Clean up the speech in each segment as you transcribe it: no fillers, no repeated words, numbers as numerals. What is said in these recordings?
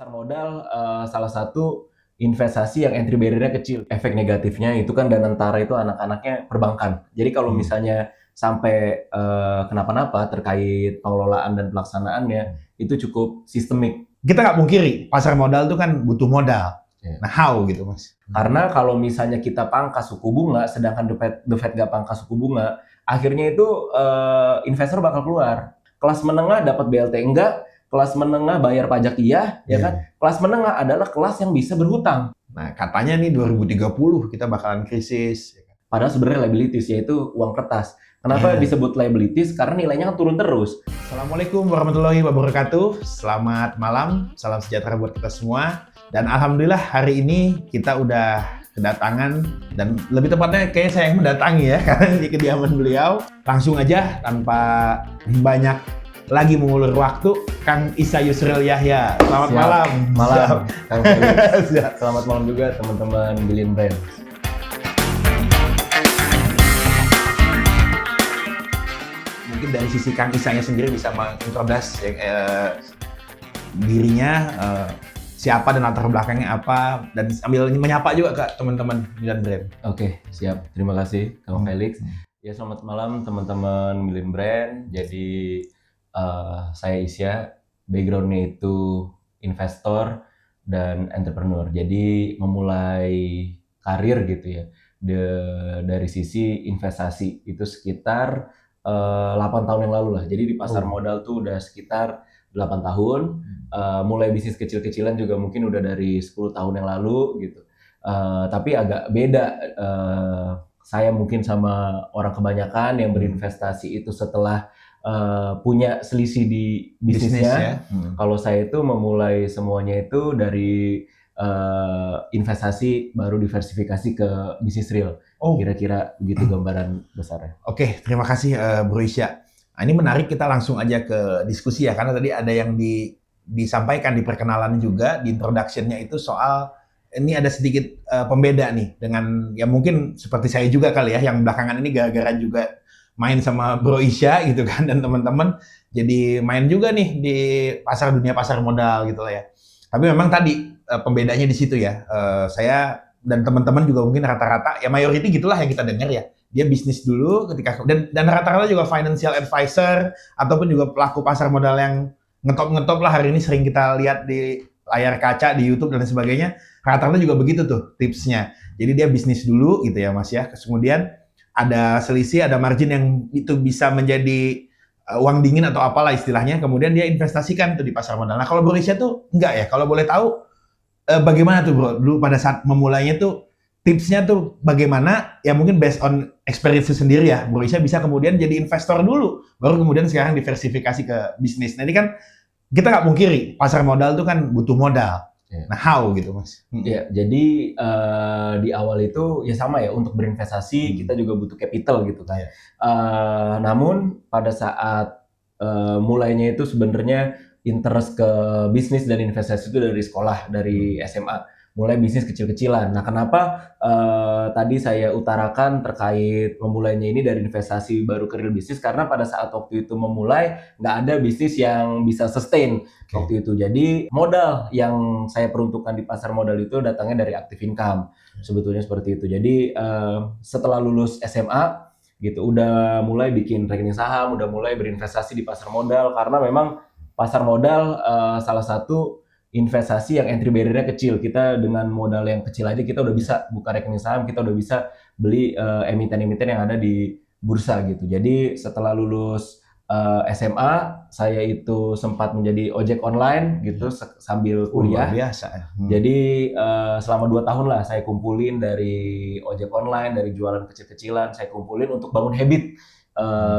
Pasar modal salah satu investasi yang entry barrier-nya kecil. Efek negatifnya itu kan Danantara itu anak-anaknya perbankan. Jadi kalau misalnya sampai kenapa-napa terkait pengelolaan dan pelaksanaannya itu cukup sistemik. Kita nggak mungkiri pasar modal itu kan butuh modal. Nah, how gitu mas? Karena kalau misalnya kita pangkas suku bunga, sedangkan The Fed nggak pangkas suku bunga, akhirnya itu investor bakal keluar. Kelas menengah dapat BLT enggak, kelas menengah bayar pajak iya, ya kan? Kelas menengah adalah kelas yang bisa berhutang. Nah, katanya nih 2030 kita bakalan krisis. Padahal sebenarnya liabilities, yaitu uang kertas. Kenapa disebut liabilities? Karena nilainya kan turun terus. Assalamualaikum warahmatullahi wabarakatuh. Selamat malam, salam sejahtera buat kita semua. Dan alhamdulillah hari ini kita udah kedatangan, dan lebih tepatnya kayaknya saya yang mendatangi ya, karena di kediaman beliau. Langsung aja tanpa banyak lagi mengulur waktu, Kang Isa Yusril Yahya. Selamat malam. Malam, Kang Felix. Selamat malam juga teman-teman Billion Brand. Mungkin dari sisi Kang Isanya sendiri bisa mengintroduce dirinya, siapa dan latar belakangnya apa, dan sambil menyapa juga ke teman-teman Billion Brand. Oke, siap. Terima kasih Kang Felix. Ya, selamat malam teman-teman Billion Brand. Jadi saya Isya, background-nya itu investor dan entrepreneur. Jadi memulai karir gitu ya dari sisi investasi itu sekitar 8 tahun yang lalu lah. Jadi di pasar modal tuh udah sekitar 8 tahun. Mulai bisnis kecil-kecilan juga mungkin udah dari 10 tahun yang lalu gitu. Tapi agak beda saya mungkin sama orang kebanyakan yang berinvestasi itu setelah punya selisih di bisnisnya. Kalau saya itu memulai semuanya itu dari investasi baru diversifikasi ke bisnis real. Kira-kira begitu gambaran besarnya. Oke, terima kasih Bro Isya. Nah, ini menarik, kita langsung aja ke diskusi ya, karena tadi ada yang disampaikan di perkenalan juga, di introduction-nya itu soal ini ada sedikit pembeda nih dengan ya mungkin seperti saya juga kali ya, yang belakangan ini gara-gara juga main sama Bro Isya gitu kan, dan teman-teman jadi main juga nih di dunia pasar modal gitu lah ya. Tapi memang tadi pembedanya di situ ya. Saya dan teman-teman juga mungkin rata-rata ya mayority gitulah yang kita dengar ya. Dia bisnis dulu ketika dan rata-rata juga financial advisor ataupun juga pelaku pasar modal yang ngetop lah hari ini sering kita lihat di layar kaca di YouTube dan sebagainya. Rata-rata juga begitu tuh tipsnya. Jadi dia bisnis dulu gitu ya Mas ya. Kemudian ada selisih, ada margin yang itu bisa menjadi uang dingin atau apalah istilahnya, kemudian dia investasikan tuh di pasar modal. Nah kalau Bro Isya tuh enggak ya, kalau boleh tahu bagaimana tuh Bro, dulu pada saat memulainya tuh tipsnya tuh bagaimana, ya mungkin based on experience sendiri ya, Bro Isya bisa kemudian jadi investor dulu, baru kemudian sekarang diversifikasi ke bisnis. Nah ini kan kita nggak mungkiri, pasar modal tuh kan butuh modal. Nah, how gitu Mas? Ya, jadi di awal itu ya sama ya, untuk berinvestasi kita juga butuh capital gitu kan. Namun pada saat mulainya itu sebenarnya interest ke bisnis dan investasi itu dari sekolah, dari SMA. Mulai bisnis kecil-kecilan. Nah, kenapa tadi saya utarakan terkait memulainya ini dari investasi baru ke real bisnis, karena pada saat waktu itu memulai nggak ada bisnis yang bisa sustain waktu itu. Jadi modal yang saya peruntukkan di pasar modal itu datangnya dari active income. Sebetulnya seperti itu. Jadi setelah lulus SMA gitu udah mulai bikin rekening saham, udah mulai berinvestasi di pasar modal, karena memang pasar modal salah satu investasi yang entry barrier-nya kecil. Kita dengan modal yang kecil aja kita udah bisa buka rekening saham, kita udah bisa beli emiten-emiten yang ada di bursa gitu. Jadi setelah lulus SMA, saya itu sempat menjadi ojek online gitu sambil kuliah. Luar biasa. Jadi selama 2 tahun lah saya kumpulin dari ojek online, dari jualan kecil-kecilan, saya kumpulin untuk bangun habit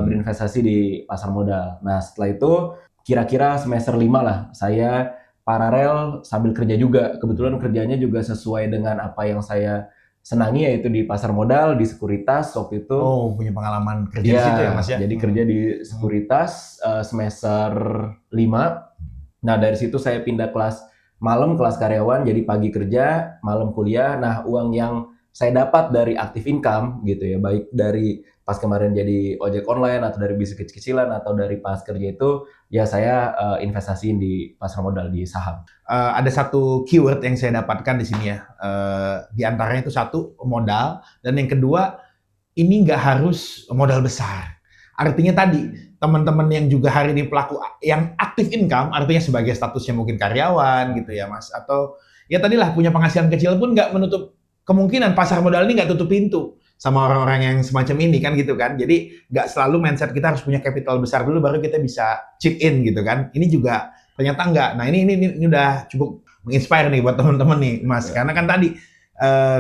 berinvestasi di pasar modal. Nah setelah itu kira-kira semester 5 lah saya paralel sambil kerja juga. Kebetulan kerjanya juga sesuai dengan apa yang saya senangi, yaitu di pasar modal, di sekuritas waktu itu. Punya pengalaman kerja di situ ya Mas ya? Jadi kerja di sekuritas semester 5. Nah dari situ saya pindah kelas malam, kelas karyawan, jadi pagi kerja, malam kuliah. Nah uang yang saya dapat dari active income gitu ya, baik dari pas kemarin jadi ojek online atau dari bisnis kecil-kecilan atau dari pas kerja itu ya saya investasiin di pasar modal di saham. Ada satu keyword yang saya dapatkan di sini ya. Di antaranya itu satu modal, dan yang kedua ini nggak harus modal besar. Artinya tadi teman-teman yang juga hari ini pelaku yang aktif income, artinya sebagai statusnya mungkin karyawan gitu ya Mas, atau ya tadilah punya penghasilan kecil pun nggak menutup kemungkinan pasar modal ini nggak tutup pintu sama orang-orang yang semacam ini kan gitu kan. Jadi nggak selalu mindset kita harus punya capital besar dulu baru kita bisa chip in gitu kan. Ini juga ternyata nggak. Nah ini udah cukup menginspire nih buat teman-teman nih Mas. Karena kan tadi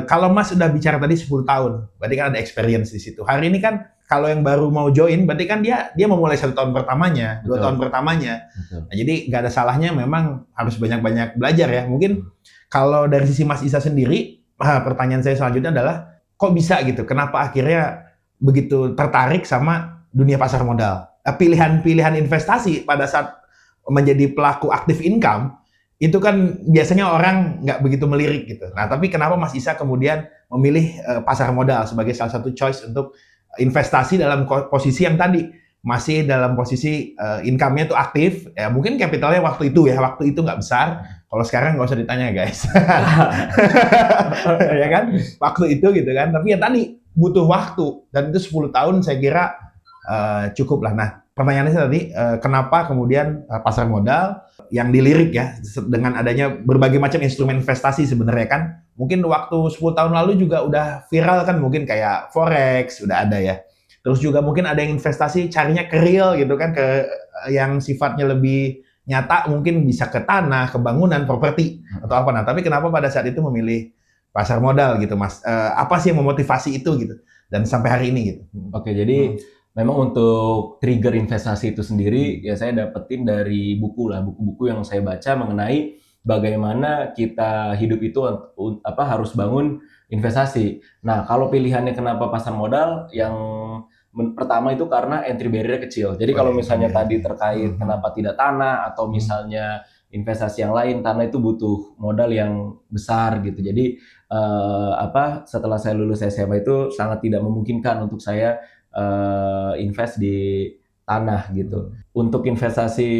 kalau Mas udah bicara tadi 10 tahun, berarti kan ada experience di situ. Hari ini kan kalau yang baru mau join, berarti kan dia memulai 1 tahun pertamanya, 2 tahun pertamanya. Nah, jadi nggak ada salahnya memang harus banyak-banyak belajar ya. Mungkin kalau dari sisi Mas Isa sendiri, pertanyaan saya selanjutnya adalah, kok bisa gitu? Kenapa akhirnya begitu tertarik sama dunia pasar modal? Pilihan-pilihan investasi pada saat menjadi pelaku aktif income, itu kan biasanya orang nggak begitu melirik gitu. Nah, tapi kenapa Mas Isa kemudian memilih pasar modal sebagai salah satu choice untuk investasi dalam posisi yang tadi masih dalam posisi income-nya tuh aktif, ya mungkin capitalnya waktu itu nggak besar. Kalau sekarang nggak usah ditanya guys, ya kan? Waktu itu gitu kan. Tapi ya tadi butuh waktu dan itu 10 tahun saya kira cukup lah. Nah, pertanyaannya tadi kenapa kemudian pasar modal yang dilirik ya dengan adanya berbagai macam instrumen investasi sebenarnya kan mungkin waktu 10 tahun lalu juga udah viral kan mungkin kayak forex udah ada ya. Terus juga mungkin ada yang investasi carinya ke real gitu kan ke yang sifatnya lebih nyata mungkin bisa ke tanah, ke bangunan, properti atau apa. Nah, tapi kenapa pada saat itu memilih pasar modal gitu Mas? Apa sih yang memotivasi itu gitu dan sampai hari ini gitu? Oke, jadi memang untuk trigger investasi itu sendiri ya saya dapetin dari buku lah, buku-buku yang saya baca mengenai bagaimana kita hidup itu harus bangun investasi. Nah, kalau pilihannya kenapa pasar modal, yang pertama itu karena entry barrier kecil. Jadi kalau misalnya tadi terkait kenapa tidak tanah atau misalnya investasi yang lain, tanah itu butuh modal yang besar gitu. Jadi setelah saya lulus SMA itu sangat tidak memungkinkan untuk saya invest di tanah gitu. Untuk investasi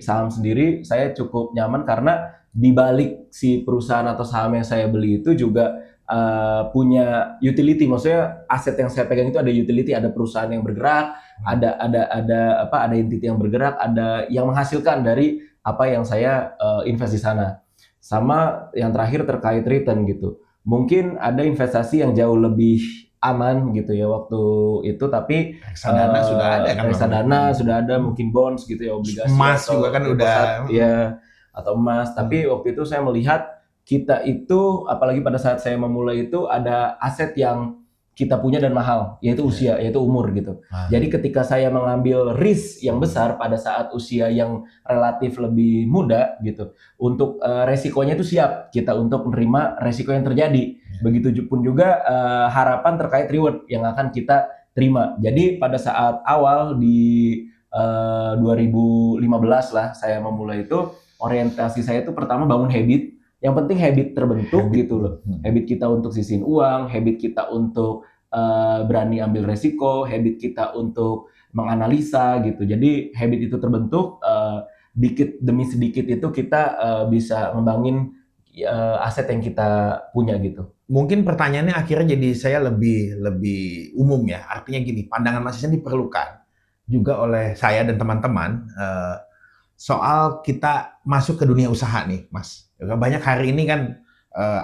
saham sendiri saya cukup nyaman karena di balik si perusahaan atau saham yang saya beli itu juga punya utility, maksudnya aset yang saya pegang itu ada utility, ada perusahaan yang bergerak, ada entity yang bergerak, ada yang menghasilkan dari apa yang saya invest di sana. Sama yang terakhir terkait return gitu. Mungkin ada investasi yang jauh lebih aman gitu ya waktu itu, tapi reksadana sudah ada kan? Reksadana sudah ada, mungkin bonds gitu ya, obligasi emas atau juga kan udah ya atau emas. Tapi waktu itu saya melihat kita itu apalagi pada saat saya memulai itu ada aset yang kita punya dan mahal, yaitu usia, yaitu umur gitu. Jadi ketika saya mengambil risk yang besar pada saat usia yang relatif lebih muda gitu, untuk resikonya itu siap kita untuk menerima resiko yang terjadi. Begitu pun juga harapan terkait reward yang akan kita terima. Jadi pada saat awal di 2015 lah saya memulai itu, orientasi saya itu pertama bangun habit. Yang penting habit terbentuk gitu loh. Habit kita untuk sisihin uang, habit kita untuk berani ambil resiko, habit kita untuk menganalisa gitu. Jadi habit itu terbentuk, dikit demi sedikit itu kita bisa ngembangin aset yang kita punya gitu. Mungkin pertanyaannya akhirnya jadi saya lebih umum ya. Artinya gini, pandangan Mas Isa diperlukan juga oleh saya dan teman-teman soal kita masuk ke dunia usaha nih, Mas. Banyak hari ini kan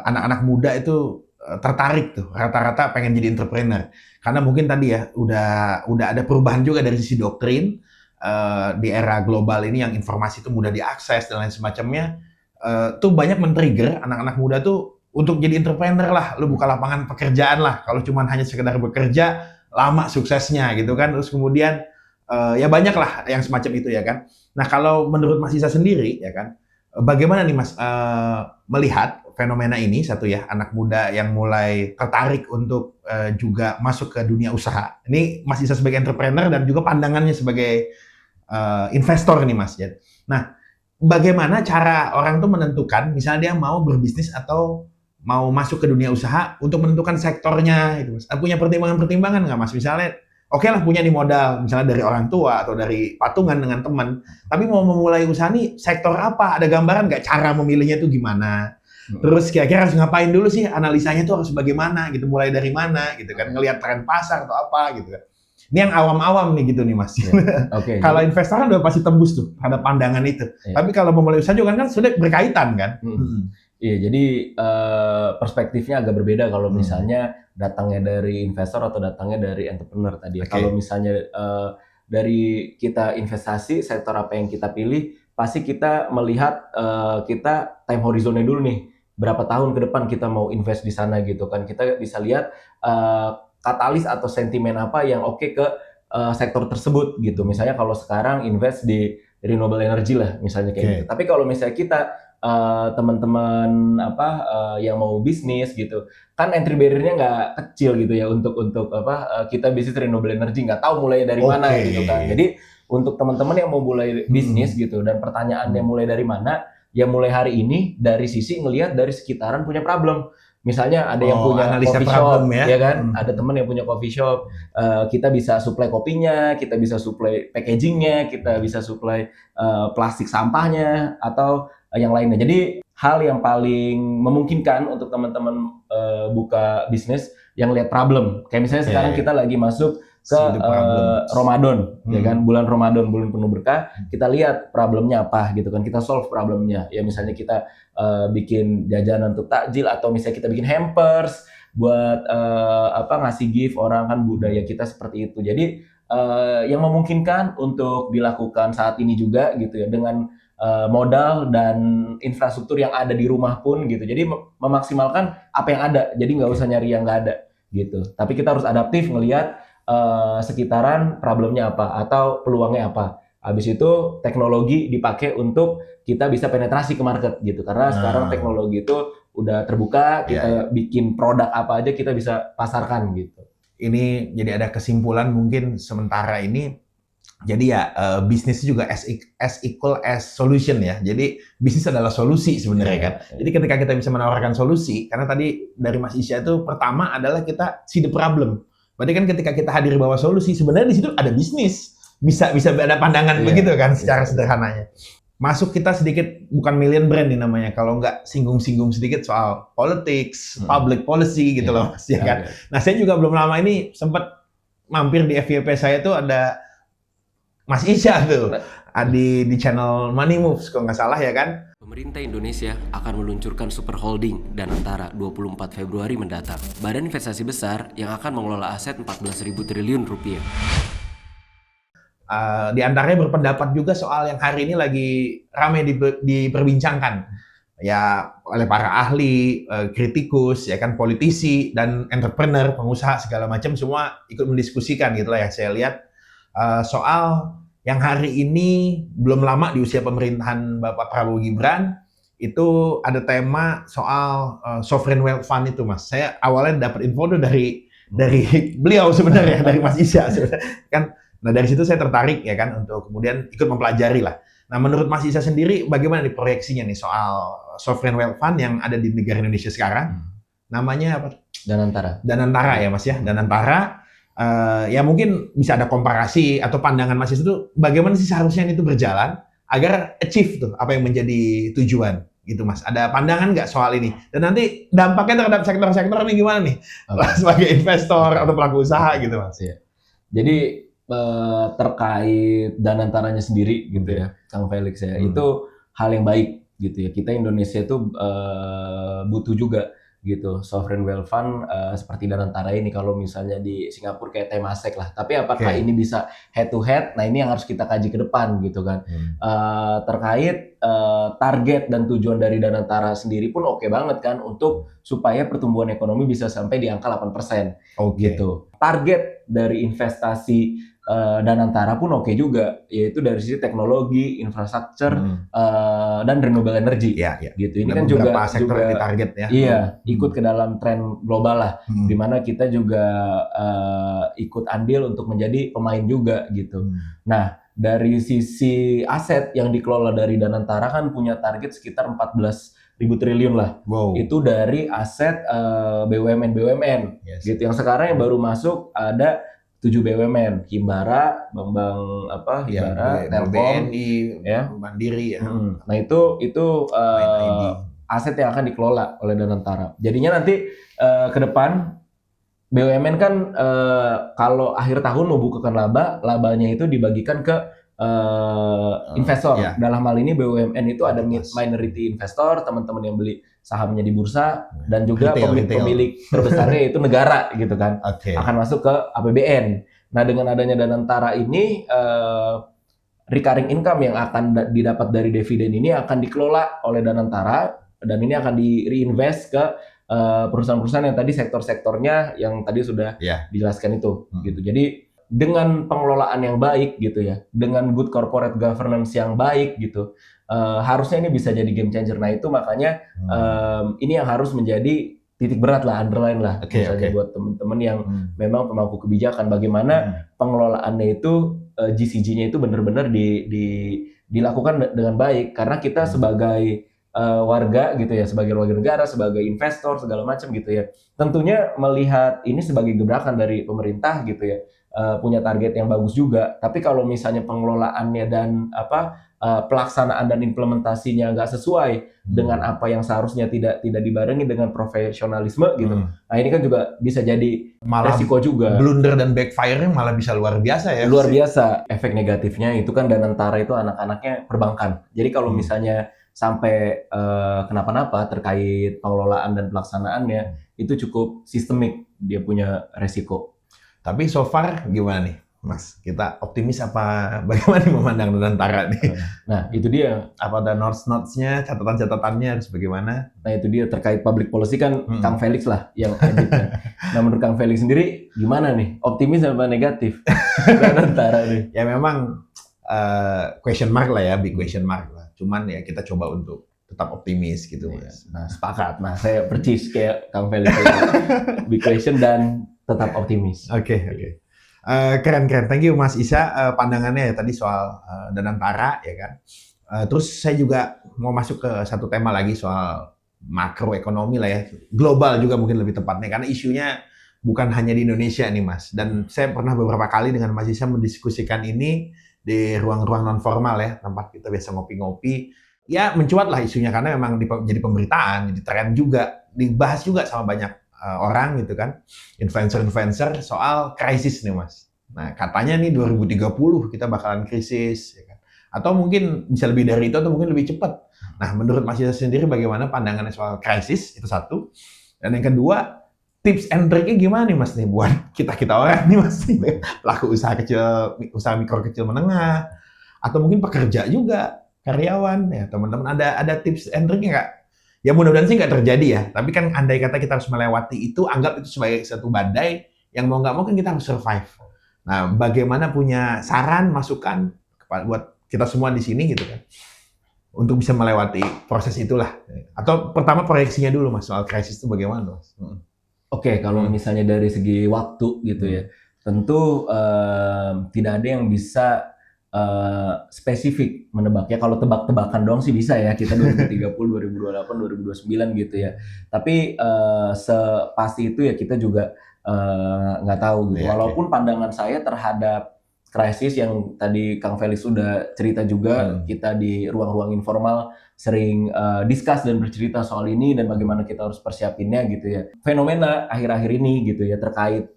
anak-anak muda itu tertarik tuh, rata-rata pengen jadi entrepreneur. Karena mungkin tadi ya udah ada perubahan juga dari sisi doktrin di era global ini yang informasi itu mudah diakses dan lain semacamnya. Tuh banyak men-trigger anak-anak muda tuh untuk jadi entrepreneur lah, lu buka lapangan pekerjaan lah. Kalau cuma hanya sekedar bekerja, lama suksesnya gitu kan. Terus kemudian ya banyak lah yang semacam itu ya kan. Nah kalau menurut Mas Isa sendiri ya kan, bagaimana nih Mas melihat fenomena ini satu ya, anak muda yang mulai tertarik untuk juga masuk ke dunia usaha. Ini Mas Isa sebagai entrepreneur dan juga pandangannya sebagai investor nih Mas. Nah, bagaimana cara orang tuh menentukan misalnya dia mau berbisnis atau mau masuk ke dunia usaha untuk menentukan sektornya itu Mas? Punya pertimbangan-pertimbangan nggak Mas? Misalnya oke lah punya nih modal, misalnya dari orang tua atau dari patungan dengan teman, tapi mau memulai usaha nih sektor apa? Ada gambaran nggak cara memilihnya itu gimana? Terus kira-kira harus ngapain dulu sih? Analisanya tuh harus bagaimana gitu, mulai dari mana gitu kan, ngelihat tren pasar atau apa gitu kan. Ini yang awam-awam nih gitu nih Mas. Oke. Kalau investor kan udah pasti tembus tuh pada pandangan itu. Tapi kalau memulai usaha juga kan sudah berkaitan kan. Iya, jadi perspektifnya agak berbeda kalau misalnya datangnya dari investor atau datangnya dari entrepreneur tadi. Kalau misalnya dari kita investasi, sektor apa yang kita pilih, pasti kita melihat kita time horizonnya dulu nih. Berapa tahun ke depan kita mau invest di sana gitu kan. Kita bisa lihat katalis atau sentimen apa yang oke ke sektor tersebut gitu. Misalnya kalau sekarang invest di renewable energy lah misalnya kayak gitu. Tapi kalau misalnya kita teman-teman yang mau bisnis gitu kan entry barrier-nya nggak kecil gitu ya untuk kita bisnis renewable energy, nggak tahu mulai dari mana gitu kan. Jadi untuk teman-teman yang mau mulai bisnis gitu dan pertanyaannya mulai dari mana, ya mulai hari ini dari sisi ngelihat dari sekitaran punya problem. Misalnya ada yang punya coffee shop, ya kan? Ada teman yang punya coffee shop, kita bisa supply kopinya, kita bisa supply packagingnya, kita bisa supply plastik sampahnya atau yang lainnya. Jadi hal yang paling memungkinkan untuk teman-teman buka bisnis yang lihat problem. Kayak misalnya sekarang kita lagi masuk ke Ramadan, ya kan? Bulan Ramadan, bulan penuh berkah. Kita lihat problemnya apa gitu kan? Kita solve problemnya. Ya misalnya kita bikin jajanan untuk takjil atau misalnya kita bikin hampers buat ngasih gift orang, kan budaya kita seperti itu. Jadi yang memungkinkan untuk dilakukan saat ini juga gitu ya, dengan modal dan infrastruktur yang ada di rumah pun gitu. Jadi memaksimalkan apa yang ada. Jadi nggak usah nyari yang nggak ada gitu. Tapi kita harus adaptif ngelihat sekitaran problemnya apa atau peluangnya apa. Habis itu teknologi dipakai untuk kita bisa penetrasi ke market gitu. Karena sekarang teknologi itu udah terbuka, kita bikin produk apa aja kita bisa pasarkan gitu. Ini jadi ada kesimpulan mungkin sementara ini. Jadi ya bisnis juga as equal as solution ya. Jadi bisnis adalah solusi sebenarnya kan. Jadi ketika kita bisa menawarkan solusi, karena tadi dari Mas Isya itu pertama adalah kita see the problem. Berarti kan ketika kita hadir bawa solusi, sebenarnya di situ ada bisnis. Bisa ada pandangan begitu kan secara sederhananya. Masuk kita sedikit, bukan million brand nih namanya, kalau nggak singgung-singgung sedikit soal politics, public policy gitu loh Mas ya kan. Nah saya juga belum lama ini sempat mampir di FYP saya tuh ada Mas Isya tuh, di channel Money Moves kalau nggak salah ya kan. Pemerintah Indonesia akan meluncurkan Super Holding Danantara 24 Februari mendatang. Badan investasi besar yang akan mengelola aset 14.000 triliun rupiah. Di antaranya berpendapat juga soal yang hari ini lagi ramai diperbincangkan ya oleh para ahli, kritikus, ya kan, politisi dan entrepreneur, pengusaha segala macam semua ikut mendiskusikan gitu lah ya saya lihat. Soal yang hari ini belum lama di usia pemerintahan Bapak Prabowo Gibran itu ada tema soal sovereign wealth fund itu Mas. Saya awalnya dapat info tuh dari beliau sebenarnya, dari Mas Isya kan. Nah dari situ saya tertarik ya kan untuk kemudian ikut mempelajari lah. Nah menurut Mas Isya sendiri bagaimana nih proyeksinya nih soal sovereign wealth fund yang ada di negara Indonesia sekarang? Namanya apa? Danantara ya Mas ya, Danantara. Ya mungkin bisa ada komparasi atau pandangan Mas Isya itu bagaimana sih seharusnya itu berjalan agar achieve tuh apa yang menjadi tujuan gitu Mas. Ada pandangan nggak soal ini? Dan nanti dampaknya terhadap sektor-sektor ini gimana nih? Sebagai investor atau pelaku usaha gitu Mas. Ya. Jadi terkait Danantaranya sendiri gitu ya, Kang Felix ya, itu hal yang baik gitu ya. Kita Indonesia itu butuh juga gitu sovereign wealth fund seperti Danantara ini. Kalau misalnya di Singapura kayak Temasek lah, tapi apakah ini bisa head to head? Nah ini yang harus kita kaji ke depan gitu kan. Terkait target dan tujuan dari Danantara sendiri pun oke banget kan untuk supaya pertumbuhan ekonomi bisa sampai di angka 8% gitu. Target dari investasi Danantara pun oke juga, yaitu dari sisi teknologi, infrastruktur, dan renewable energy. Gitu. Ini kan juga sektor yang ditarget ya. Iya, ikut ke dalam tren global lah, di mana kita juga ikut andil untuk menjadi pemain juga gitu. Nah, dari sisi aset yang dikelola dari Danantara kan punya target sekitar 14.000 triliun lah. Itu dari aset BUMN gitu. Yang sekarang yang baru masuk ada 7 BUMN, Himbara, Bank Himbara, Telkom, BNI, ya. Mandiri ya. Nah itu aset yang akan dikelola oleh Danantara. Jadinya nanti ke depan BUMN kan kalau akhir tahun mau bukukan labanya itu dibagikan ke investor. Dalam hal ini BUMN itu ada minority investor, teman-teman yang beli sahamnya di bursa, dan juga pemilik terbesarnya itu negara gitu kan, akan masuk ke APBN. Nah dengan adanya Danantara ini recurring income yang akan didapat dari dividen ini akan dikelola oleh Danantara, dan ini akan di-reinvest ke perusahaan-perusahaan yang tadi sektor-sektornya yang tadi sudah dijelaskan itu gitu. Jadi dengan pengelolaan yang baik gitu ya, dengan good corporate governance yang baik gitu, harusnya ini bisa jadi game changer. Nah itu makanya ini yang harus menjadi titik berat lah, underline lah, misalnya buat teman-teman yang memang pemangku kebijakan, bagaimana pengelolaannya itu GCG-nya itu benar-benar dilakukan dengan baik, karena kita sebagai warga gitu ya, sebagai warga negara, sebagai investor segala macam gitu ya, tentunya melihat ini sebagai gebrakan dari pemerintah gitu ya, punya target yang bagus juga. Tapi kalau misalnya pengelolaannya dan pelaksanaan dan implementasinya nggak sesuai dengan apa yang seharusnya tidak dibarengi dengan profesionalisme gitu. Nah ini kan juga bisa jadi malah resiko juga. Blunder dan backfire-nya malah bisa luar biasa ya. Luar biasa. Efek negatifnya itu kan Danantara itu anak-anaknya perbankan. Jadi kalau misalnya sampai kenapa-napa terkait pengelolaan dan pelaksanaannya, itu cukup sistemik, dia punya resiko. Tapi so far gimana nih, Mas? Kita optimis apa bagaimana memandang Danantara nih? Nah, itu dia. Apa ada notes-notes-nya, catatan-catatannya harus bagaimana? Nah, itu dia terkait public policy kan Kang Felix lah yang ajukan. Nah, menurut Kang Felix sendiri gimana nih? Optimis apa negatif Danantara nih? Ya memang question mark lah ya, big question mark lah. Cuman ya kita coba untuk tetap optimis gitu, Mas. Nah, sepakat. Nah, saya percis kayak Kang Felix. Big question dan tetap optimis. Oke. Keren. Thank you Mas Isa, pandangannya ya tadi soal Danantara ya kan. Terus saya juga mau masuk ke satu tema lagi soal makroekonomi lah ya. Global juga mungkin lebih tepatnya, karena isunya bukan hanya di Indonesia nih Mas. Dan saya pernah beberapa kali dengan Mas Isa mendiskusikan ini di ruang-ruang non formal ya, tempat kita biasa ngopi-ngopi. Ya mencuat lah isunya karena memang jadi pemberitaan, jadi tren juga, dibahas juga sama banyak orang gitu kan, influencer soal krisis nih Mas. Nah katanya nih 2030 kita bakalan krisis, ya kan? Atau mungkin bisa lebih dari itu atau mungkin lebih cepat. Nah menurut Mas Isa sendiri bagaimana pandangannya soal krisis, itu satu. Dan yang kedua, tips and triknya gimana nih Mas nih buat kita orang nih Mas, pelaku usaha kecil, usaha mikro kecil menengah, atau mungkin pekerja juga, karyawan ya teman-teman, ada tips and triknya nggak? Ya mudah-mudahan sih nggak terjadi ya, tapi kan andai kata kita harus melewati itu, anggap itu sebagai satu badai yang mau nggak mau kan kita harus survive. Nah, bagaimana punya saran, masukan buat kita semua di sini gitu kan, untuk bisa melewati proses itulah. Atau pertama proyeksinya dulu Mas, soal krisis itu bagaimana Mas? Oke, kalau misalnya dari segi waktu gitu ya, tentu tidak ada yang bisa spesifik menebaknya. Kalau tebak-tebakan doang sih bisa ya, kita 2030, 2028, 2029 gitu ya. Tapi sepasti itu ya kita juga nggak tahu gitu. Walaupun pandangan saya terhadap krisis yang tadi Kang Felix sudah cerita juga, kita di ruang-ruang informal sering discuss dan bercerita soal ini dan bagaimana kita harus persiapinnya gitu ya. Fenomena akhir-akhir ini gitu ya terkait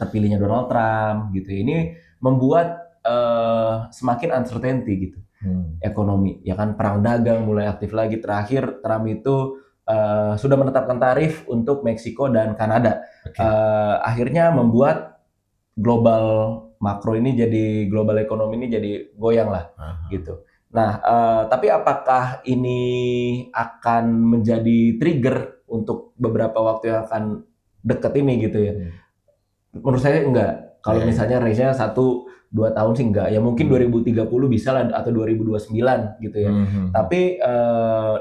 terpilihnya Donald Trump gitu ya, ini membuat semakin uncertainty gitu ekonomi ya kan, perang dagang mulai aktif lagi. Terakhir Trump itu sudah menetapkan tarif untuk Meksiko dan Kanada. Akhirnya membuat global makro ini jadi, global ekonomi ini jadi goyang lah gitu. Nah tapi apakah ini akan menjadi trigger untuk beberapa waktu yang akan dekat ini gitu ya? Menurut saya enggak. Kalau misalnya range-nya 1-2 tahun sih enggak. Ya mungkin 2030 bisa lah, atau 2029 gitu ya. Tapi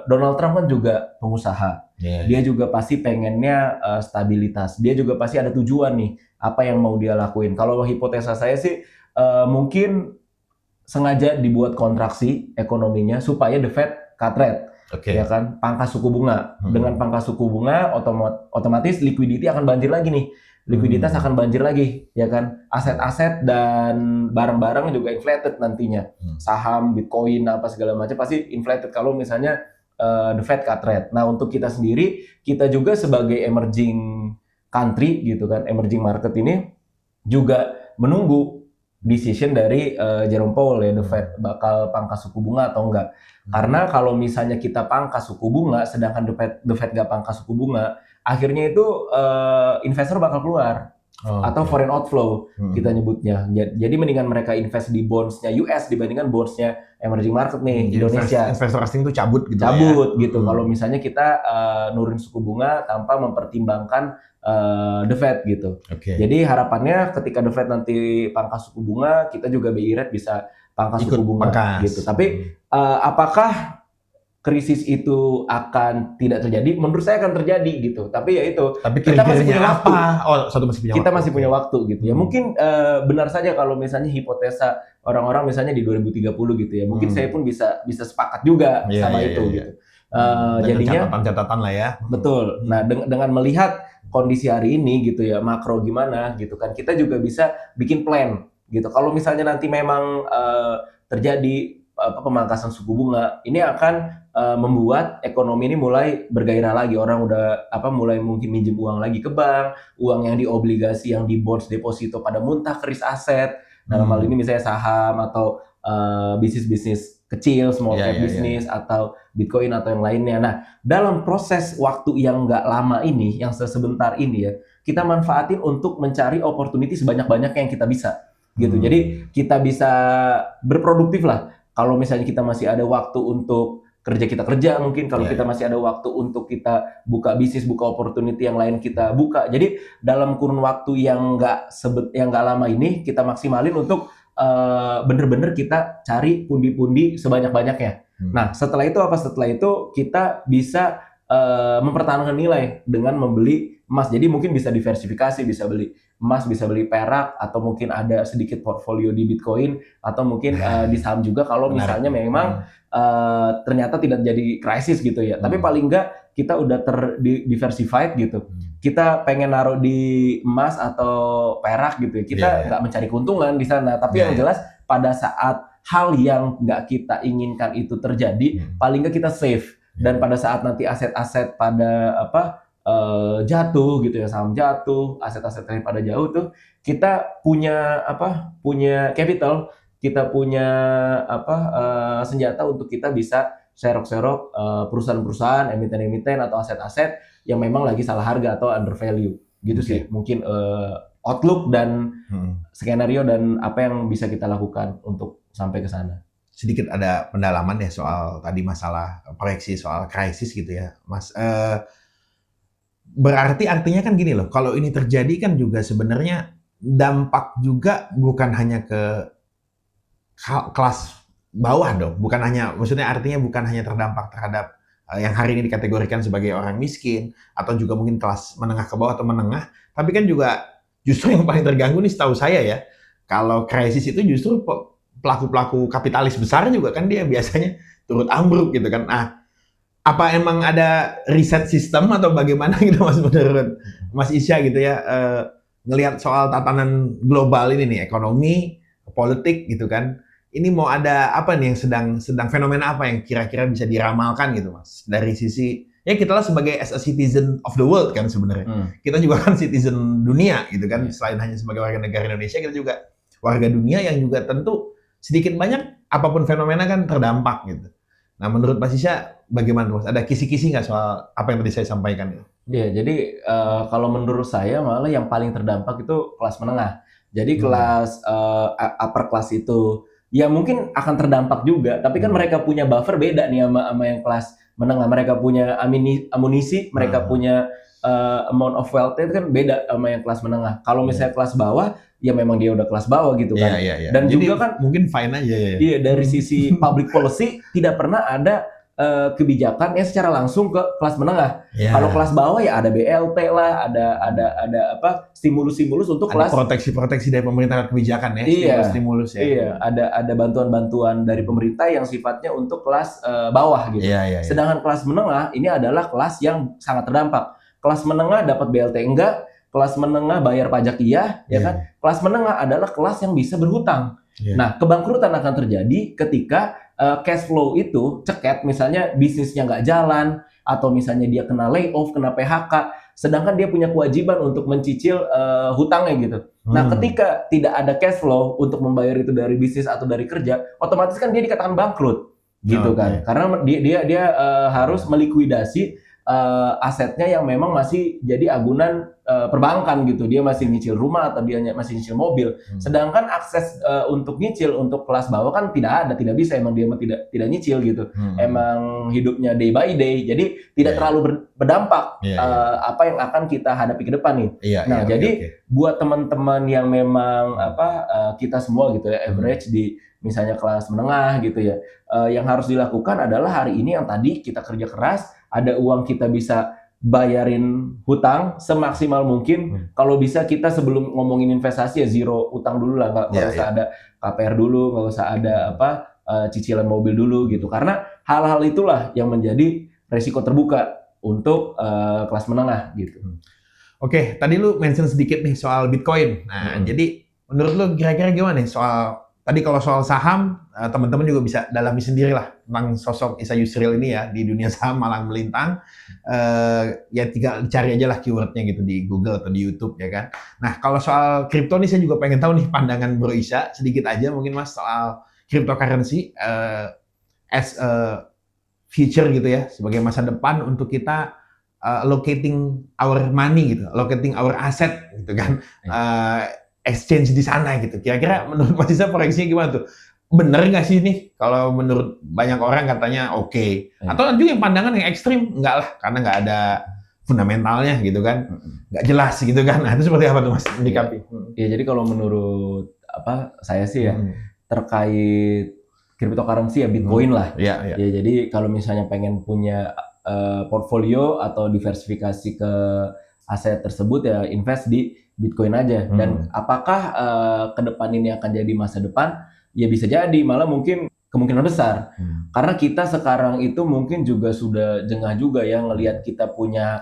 Donald Trump kan juga pengusaha. Dia juga pasti pengennya stabilitas. Dia juga pasti ada tujuan nih, apa yang mau dia lakuin. Kalau hipotesa saya sih mungkin sengaja dibuat kontraksi ekonominya supaya the Fed cut rate. Ya kan, pangkas suku bunga. Dengan pangkas suku bunga otomatis liquidity akan banjir lagi nih likuiditas akan banjir lagi, ya kan? Aset-aset dan barang-barang juga inflated nantinya. Saham, Bitcoin, apa segala macam pasti inflated kalau misalnya the Fed cut rate. Nah, untuk kita sendiri, kita juga sebagai emerging country gitu kan, emerging market ini juga menunggu decision dari Jerome Powell ya, the Fed bakal pangkas suku bunga atau enggak. Karena kalau misalnya kita pangkas suku bunga, sedangkan the Fed nggak pangkas suku bunga, akhirnya itu investor bakal keluar. Atau foreign outflow kita nyebutnya. Jadi mendingan mereka invest di bonds-nya US dibandingkan bonds-nya emerging market nih, Indonesia. Investor asing itu cabut gitu. Gitu. Kalau misalnya kita nurunin suku bunga tanpa mempertimbangkan the Fed gitu. Jadi harapannya ketika the Fed nanti pangkas suku bunga, kita juga BI Rate bisa pangkas suku bunga gitu. Tapi apakah krisis itu akan tidak terjadi? Menurut saya akan terjadi gitu. Tapi ya itu. Tapi kita masih punya waktu. Kita masih punya waktu gitu ya. Mungkin benar saja kalau misalnya hipotesa orang-orang misalnya di 2030 gitu ya. Mungkin saya pun bisa sepakat juga sama itu gitu. Jadinya catatan lah ya. Betul. Nah, dengan melihat kondisi hari ini gitu ya, makro gimana gitu kan, kita juga bisa bikin plan gitu. Kalau misalnya nanti memang terjadi pemangkasan suku bunga, ini akan membuat ekonomi ini mulai bergairah lagi. Orang udah mulai mungkin minjem uang lagi ke bank, uang yang di obligasi, yang di bonds deposito pada muntah ke risk asset. Dalam hal ini misalnya saham atau bisnis-bisnis kecil, small cap business atau Bitcoin atau yang lainnya. Nah, dalam proses waktu yang nggak lama ini, yang sebentar ini ya, kita manfaatin untuk mencari opportunity sebanyak-banyaknya yang kita bisa. Gitu. Jadi kita bisa berproduktif lah. Kalau misalnya kita masih ada waktu untuk kita kerja mungkin, kalau kita masih ada waktu untuk kita buka bisnis, buka opportunity yang lain kita buka. Jadi dalam kurun waktu yang nggak lama ini kita maksimalin untuk bener-bener kita cari pundi-pundi sebanyak-banyaknya. Nah, setelah itu Setelah itu kita bisa mempertahankan nilai dengan membeli emas. Jadi mungkin bisa diversifikasi, bisa beli emas, bisa beli perak, atau mungkin ada sedikit portfolio di Bitcoin, atau mungkin di saham juga kalau misalnya memang ternyata tidak jadi krisis gitu ya. Tapi paling enggak kita udah diversified gitu. Kita pengen naruh di emas atau perak gitu ya. Kita nggak mencari keuntungan di sana. Tapi yang jelas pada saat hal yang nggak kita inginkan itu terjadi, paling nggak kita safe. Dan pada saat nanti aset-aset pada jatuh gitu ya, saham jatuh, aset-aset lain pada jauh tuh, kita punya capital, kita punya senjata untuk kita bisa serok-serok perusahaan-perusahaan, emiten-emiten atau aset-aset yang memang lagi salah harga atau under value gitu sih. Mungkin outlook dan skenario dan apa yang bisa kita lakukan untuk sampai ke sana. Sedikit ada pendalaman ya soal tadi masalah proyeksi soal krisis gitu ya, Mas. Berarti artinya kan gini loh, kalau ini terjadi kan juga sebenarnya dampak juga bukan hanya ke kelas bawah dong, maksudnya artinya bukan hanya terdampak terhadap yang hari ini dikategorikan sebagai orang miskin atau juga mungkin kelas menengah ke bawah atau menengah, tapi kan juga justru yang paling terganggu nih setahu saya ya, kalau krisis itu justru pelaku-pelaku kapitalis besar juga kan dia biasanya turut ambruk gitu kan. Nah, apa emang ada riset sistem atau bagaimana gitu Mas, menurut Mas Isya gitu ya, ngelihat soal tatanan global ini nih, ekonomi, politik gitu kan, ini mau ada apa nih yang sedang fenomena apa yang kira-kira bisa diramalkan gitu Mas, dari sisi ya kita lah sebagai as a citizen of the world kan sebenarnya, kita juga kan citizen dunia gitu kan, selain hanya sebagai warga negara Indonesia, kita juga warga dunia yang juga tentu sedikit banyak apapun fenomena kan terdampak gitu. Nah, menurut Mas Isya bagaimana Mas? Ada kisi-kisi nggak soal apa yang tadi saya sampaikan? Iya, jadi kalau menurut saya malah yang paling terdampak itu kelas menengah. Jadi kelas upper class itu ya mungkin akan terdampak juga, tapi kan mereka punya buffer beda nih sama yang kelas menengah. Mereka punya amunisi, mereka punya amount of wealth itu kan beda sama yang kelas menengah. Kalau misalnya kelas bawah, ya memang dia udah kelas bawah gitu kan. Dan jadi, juga kan mungkin fine aja ya. Iya, dari sisi public policy tidak pernah ada kebijakan yang secara langsung ke kelas menengah. Kalau kelas bawah ya ada BLT lah, ada stimulus-stimulus untuk ada kelas proteksi dari pemerintah kebijakan ya. Stimulus ya. Iya, ada bantuan-bantuan dari pemerintah yang sifatnya untuk kelas bawah gitu. Sedangkan kelas menengah ini adalah kelas yang sangat terdampak. Kelas menengah dapat BLT enggak, kelas menengah bayar pajak ya kan? Kelas menengah adalah kelas yang bisa berhutang. Nah, kebangkrutan akan terjadi ketika cash flow itu ceket, misalnya bisnisnya nggak jalan, atau misalnya dia kena layoff, kena PHK, sedangkan dia punya kewajiban untuk mencicil hutangnya gitu. Nah, ketika tidak ada cash flow untuk membayar itu dari bisnis atau dari kerja, otomatis kan dia dikatakan bangkrut, gitu kan? Karena dia harus melikuidasi asetnya yang memang masih jadi agunan perbankan gitu. Dia masih nyicil rumah atau dia masih nyicil mobil. Sedangkan akses untuk nyicil untuk kelas bawah kan tidak bisa, emang dia tidak nyicil gitu. Emang hidupnya day by day. Jadi tidak terlalu berdampak apa yang akan kita hadapi ke depan nih. Jadi buat teman-teman yang memang kita semua gitu ya, average di misalnya kelas menengah gitu ya, yang harus dilakukan adalah hari ini yang tadi kita kerja keras, ada uang kita bisa bayarin hutang semaksimal mungkin. Kalau bisa kita sebelum ngomongin investasi ya zero utang dulu lah, nggak usah ada KPR dulu, nggak usah ada cicilan mobil dulu gitu. Karena hal-hal itulah yang menjadi resiko terbuka untuk kelas menengah gitu. Oke, tadi lu mention sedikit nih soal Bitcoin. Nah, jadi menurut lu kira-kira gimana nih soal tadi kalau soal saham, teman-teman juga bisa dalami sendiri lah tentang sosok Isa Yusril ini ya di dunia saham malang melintang. Ya tinggal cari aja lah keywordnya gitu di Google atau di YouTube ya kan. Nah kalau soal kripto nih saya juga pengen tahu nih pandangan Bro Isa sedikit aja mungkin Mas soal cryptocurrency as a future gitu ya, sebagai masa depan untuk kita allocating our money gitu, allocating our asset gitu kan. Exchange di sana gitu. Kira-kira menurut Mas Isa proyeksinya gimana tuh? Bener nggak sih nih? Kalau menurut banyak orang katanya oke. Atau juga yang pandangan yang ekstrim, enggak lah, karena nggak ada fundamentalnya gitu kan. Nggak jelas gitu kan. Nah itu seperti apa tuh Mas menyikapi? Ya jadi kalau menurut saya sih ya, terkait cryptocurrency ya Bitcoin lah. Ya jadi kalau misalnya pengen punya portfolio atau diversifikasi ke aset tersebut ya invest di Bitcoin aja. Dan apakah ke depan ini akan jadi masa depan? Ya bisa jadi, malah mungkin kemungkinan besar. Karena kita sekarang itu mungkin juga sudah jengah juga ya ngelihat kita punya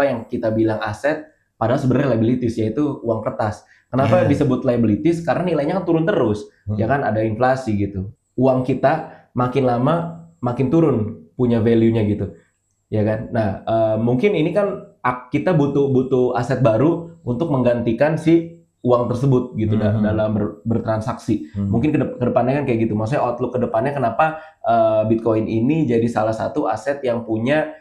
yang kita bilang aset, padahal sebenarnya liabilities, yaitu uang kertas. Kenapa disebut liabilities? Karena nilainya kan turun terus, ya kan, ada inflasi gitu. Uang kita makin lama makin turun punya value-nya gitu. Ya kan. Nah, mungkin ini kan kita butuh aset baru untuk menggantikan si uang tersebut gitu dalam bertransaksi. Mungkin ke depannya kan kayak gitu. Maksudnya outlook ke depannya kenapa Bitcoin ini jadi salah satu aset yang punya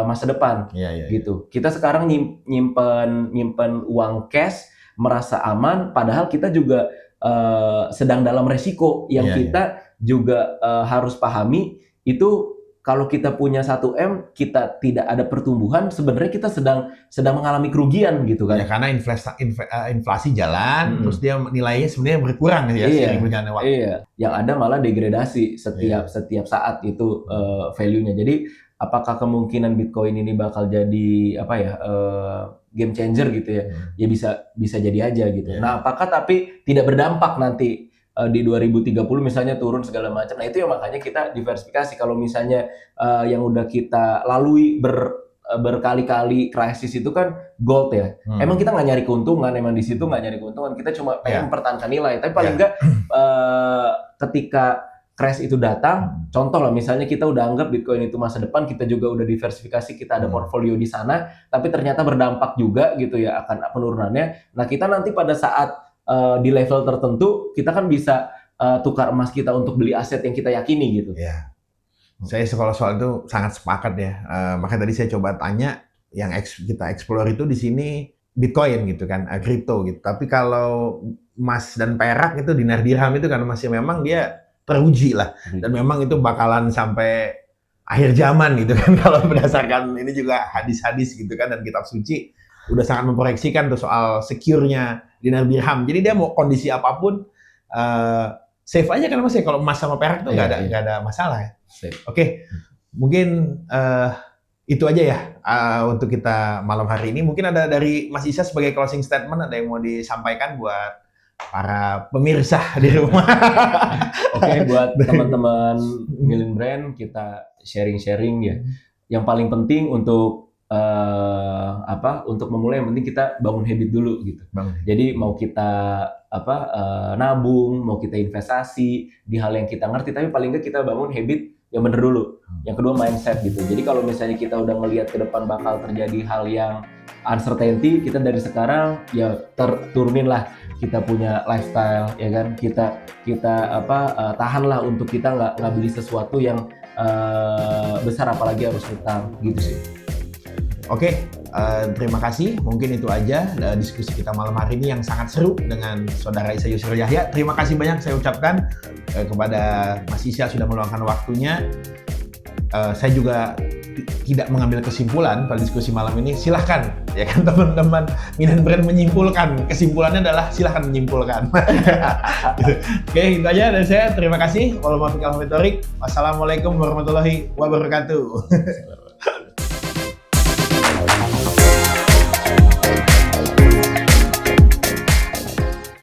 masa depan gitu. Kita sekarang nyimpen uang cash merasa aman, padahal kita juga sedang dalam resiko yang kita juga harus pahami itu. Kalau kita punya 1M, kita tidak ada pertumbuhan, sebenarnya kita sedang mengalami kerugian gitu kan. Ya karena inflasi jalan, terus dia nilainya sebenarnya berkurang ya seiring berjalannya waktu. Iya, yang ada malah degradasi setiap saat itu value-nya. Jadi apakah kemungkinan Bitcoin ini bakal jadi game changer gitu ya? Ya bisa jadi aja gitu. Nah, apakah tapi tidak berdampak nanti di 2030 misalnya turun segala macam. Nah itu ya makanya kita diversifikasi. Kalau misalnya yang udah kita lalui berkali-kali krisis itu kan gold ya. Emang kita nggak nyari keuntungan, emang di situ nggak nyari keuntungan. Kita cuma pengen mempertahankan nilai. Tapi paling nggak ketika crash itu datang, contoh lah misalnya kita udah anggap Bitcoin itu masa depan, kita juga udah diversifikasi, kita ada portfolio di sana, tapi ternyata berdampak juga gitu ya akan penurunannya. Nah kita nanti pada saat di level tertentu kita kan bisa tukar emas kita untuk beli aset yang kita yakini gitu. Ya, saya kalau soal itu sangat sepakat ya. Makanya tadi saya coba tanya yang kita explore itu di sini Bitcoin gitu kan, kripto gitu. Tapi kalau emas dan perak itu dinar dirham itu kan masih memang dia teruji lah, dan memang itu bakalan sampai akhir zaman gitu kan. Kalau berdasarkan ini juga hadis-hadis gitu kan dan kitab suci udah sangat memproyeksikan tuh soal secure-nya dinar dirham. Jadi dia mau kondisi apapun safe aja kan Mas ya. Kalau emas sama perak tuh nggak ada masalah ya. Oke. Mungkin itu aja ya untuk kita malam hari ini. Mungkin ada dari Mas Isa sebagai closing statement, ada yang mau disampaikan buat para pemirsa di rumah. Oke, buat teman-teman Million Brand, kita sharing-sharing ya. Yang paling penting untuk untuk memulai yang penting kita bangun habit dulu gitu. Jadi mau kita nabung, mau kita investasi di hal yang kita ngerti, tapi paling nggak kita bangun habit yang bener dulu. Yang kedua mindset gitu. Jadi kalau misalnya kita udah ngelihat ke depan bakal terjadi hal yang uncertainty, kita dari sekarang ya turunin lah kita punya lifestyle, ya kan, kita tahan lah untuk kita nggak beli sesuatu yang besar, apalagi harus utang gitu sih. Oke, terima kasih. Mungkin itu aja diskusi kita malam hari ini yang sangat seru dengan Saudara Isa Yusril Yahya. Terima kasih banyak saya ucapkan kepada Mas Isa sudah meluangkan waktunya. Saya juga tidak mengambil kesimpulan pada diskusi malam ini. Silahkan, ya kan teman-teman Minant Brand menyimpulkan. Kesimpulannya adalah silahkan menyimpulkan. Oke, itu aja dari saya. Terima kasih. Wassalamualaikum warahmatullahi wabarakatuh.